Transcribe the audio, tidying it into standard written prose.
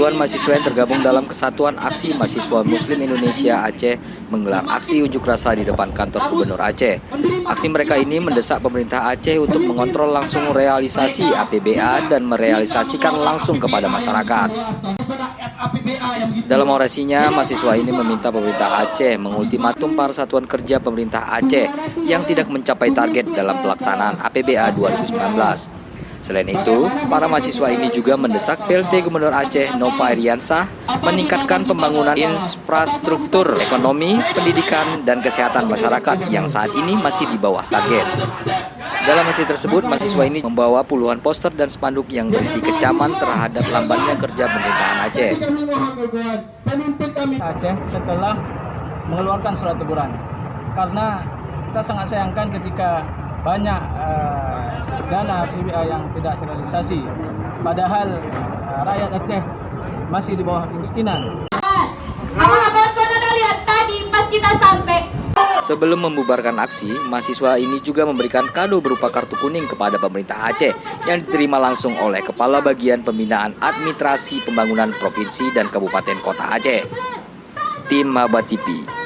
Ribuan mahasiswa yang tergabung dalam Kesatuan Aksi Mahasiswa Muslim Indonesia Aceh menggelar aksi unjuk rasa di depan kantor Gubernur Aceh. Aksi mereka ini mendesak pemerintah Aceh untuk mengontrol langsung realisasi APBA dan merealisasikan langsung kepada masyarakat. Dalam orasinya, mahasiswa ini meminta pemerintah Aceh mengultimatum para satuan kerja pemerintah Aceh yang tidak mencapai target dalam pelaksanaan APBA 2019. Selain itu, para mahasiswa ini juga mendesak PLT Gubernur Aceh Nova Iriansah meningkatkan pembangunan infrastruktur ekonomi, pendidikan, dan kesehatan masyarakat yang saat ini masih di bawah target. Dalam aksi tersebut, mahasiswa ini membawa puluhan poster dan spanduk yang berisi kecaman terhadap lambannya kerja pemerintahan Aceh. Aceh setelah mengeluarkan surat teguran, karena kita sangat sayangkan ketika banyak dana APBA yang tidak terrealisasi, padahal rakyat Aceh masih di bawah kemiskinan. Apakah kawan-kawan Anda lihat tadi pas kita sampai? Sebelum membubarkan aksi, mahasiswa ini juga memberikan kado berupa kartu kuning kepada pemerintah Aceh yang diterima langsung oleh Kepala Bagian Pembinaan Administrasi Pembangunan Provinsi dan Kabupaten Kota Aceh. Tim Maba TV.